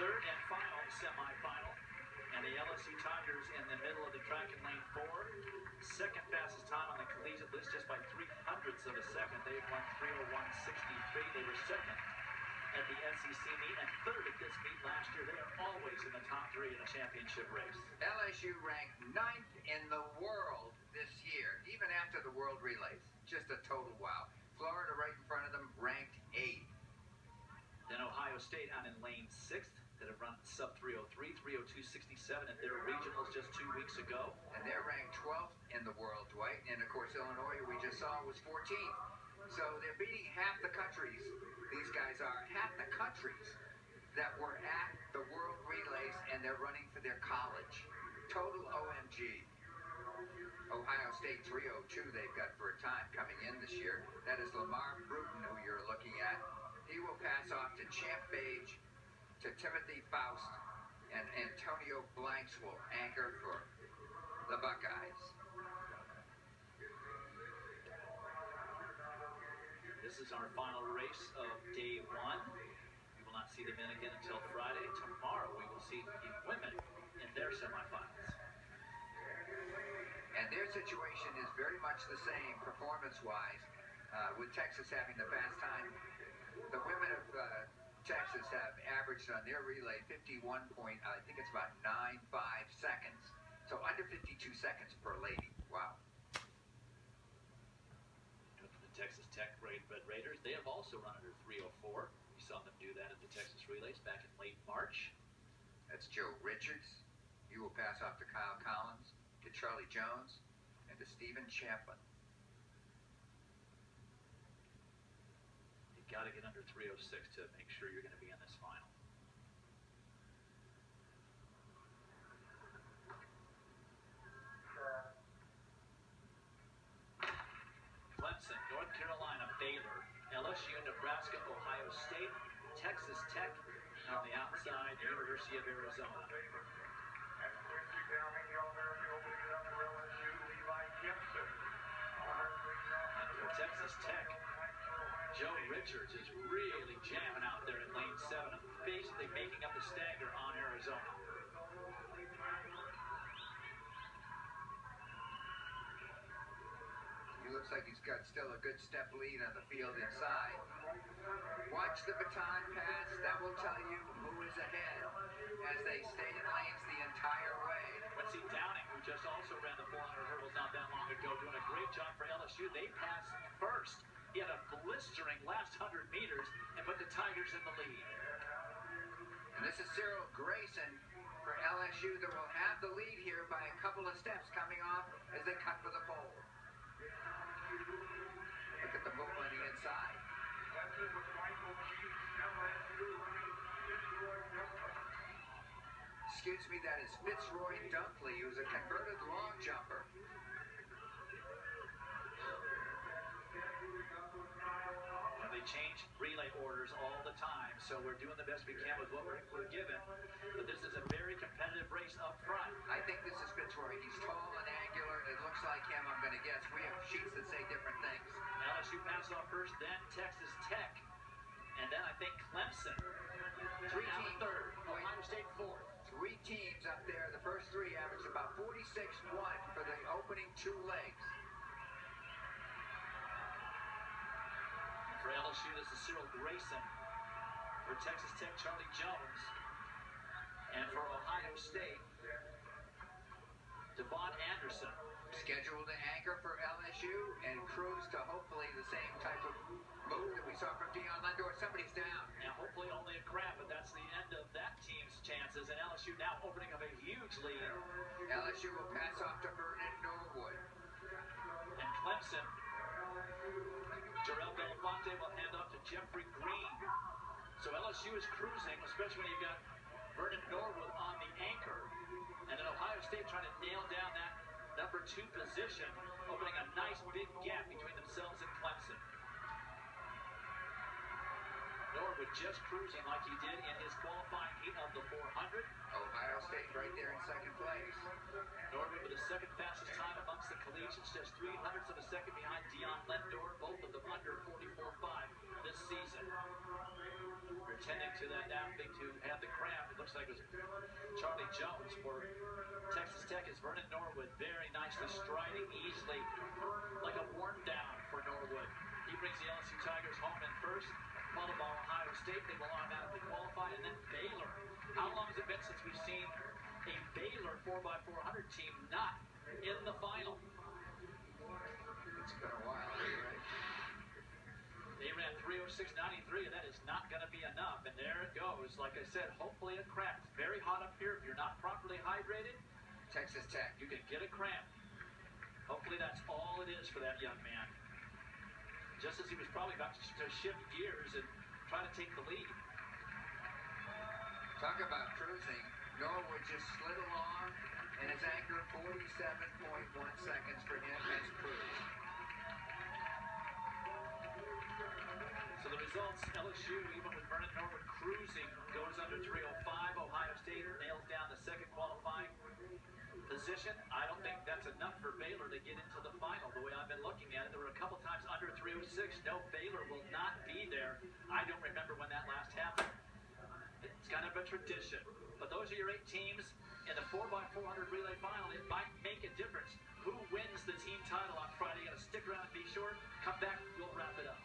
third and final semifinal. And the LSU Tigers in the middle of the track in lane 4. Second fastest time on the collegiate list, just by 0.03 of a second. They won 3:01.63. They were second at the NCC meet and third at this meet last year. They are always in the top 3 in a championship race. LSU ranked 9th in the world this year, even after the World Relays. Just a total wow. Florida right in front of them, ranked 8th. Then Ohio State out in lane 6th. That have run sub 303, 302.67 at their regionals just 2 weeks ago. And they're ranked 12th in the world, Dwight. And of course, Illinois, we just saw, was 14th. So they're beating half the countries. These guys are half the countries that were at the World Relays, and they're running for their college. Total OMG. Ohio State 302 they've got for a time coming in this year. That is Lamar Bruton, who you're looking at. He will pass off to Champ Page, to Timothy Faust, and Antonio Blanks will anchor for the Buckeyes. This is our final race of day 1. We will not see the men again until Friday. Tomorrow we will see the women in their semifinals. And their situation is very much the same performance-wise, with Texas having the fast time. The women of Texas have averaged on their relay 51 point, I think it's about 9.5 seconds. So under 52 seconds per lady. Wow. And for the Texas Tech Red Raiders, they have also run under 304. We saw them do that at the Texas Relays back in late March. That's Joe Richards. He will pass off to Kyle Collins, to Charlie Jones, and to Stephen Champlin. Got to get under 306 to make sure you're going to be in this final. Clemson, North Carolina, Baylor, LSU, Nebraska, Ohio State, Texas Tech, and on the outside, the University of Arizona. And for Texas Tech, Joe Richards is really jamming out there in lane 7, basically making up the stagger on Arizona. He looks like he's got still a good step lead on the field inside. Watch the baton pass. That will tell you who is ahead as they stay in lanes the entire way. Quincy Downing, who just also ran the 400 hurdles not that long ago, doing a great job for LSU. They passed first. He had a blistering last 100 meters and put the Tigers in the lead. And this is Cyril Grayson for LSU that will have the lead here by a couple of steps coming off as they cut for the pole. Look at the move on the inside. Excuse me, that is Fitzroy Dunkley, who's a converted long jumper. They change relay orders all the time, so we're doing the best we can with what we're given. But this is a very competitive race up front. I think this is Fitzroy. He's tall and angular. It looks like him, I'm going to guess. We have sheets that say different things. LSU passed off first, then Texas Tech, and then I think Clemson. 3 teams. Third, Ohio State fourth. 3 teams up there. The first 3 averaged about 46-1 for the opening 2 legs. For LSU, this is Cyril Grayson. For Texas Tech, Charlie Jones. And for Ohio State, Devon Anderson. Scheduled to anchor for LSU and cruise to hopefully the same type of move that we saw from Dion Lindor. Somebody's down. Now, hopefully only a crab, but that's the end of that team's chances. And LSU now opening up a huge lead. LSU will pass off to Bruton and Norwood. And Clemson, Jarrell Belafonte will hand off to Jeffrey Green. So LSU is cruising, especially when you've got Vernon Norwood on the anchor. And then Ohio State trying to nail down that number 2 position, opening a nice big gap between themselves and Clemson. Norwood just cruising like he did in his qualifying heat of the 400. Ohio State right there in second place. Norwood with the second fastest time amongst the collegians, just 0.03 of a second behind Dion Lindor, both of them under 44.5 this season. Pretending to that athlete to have the cramp looks like it was Charlie Jones for Texas Tech as Vernon Norwood very nicely striding easily like a worn down for Norwood. He brings the LSU Tigers home in first, followed by Ohio State. They will automatically qualify, and then Baylor. How long has it been since we've seen a Baylor 4x400 team not in the final? It's been a while, right? They ran 3:06.93, and that is not going to be enough. And there it goes. Like I said, hopefully a cramp. It's very hot up here. If you're not properly hydrated, Texas Tech, you can get a cramp. Hopefully that's all it is for that young man. Just as he was probably about to shift gears and try to take the lead. Talk about cruising. Norwood just slid along, and his anchor 47.1 seconds for him as cruise. So the results, LSU, even with Vernon Norwood cruising, goes under 3:05. Ohio State nails down the second qualifying position. I don't think that's enough for Baylor to get into the final. The way I've been looking at it, there were a couple times under 3:06. No, Baylor will not be there. I don't remember when that last happened. It's kind of a tradition. But those are your 8 teams in the 4x400 relay final. It might make a difference. Who wins the team title on Friday? You're going to stick around and be sure. Come back, we'll wrap it up.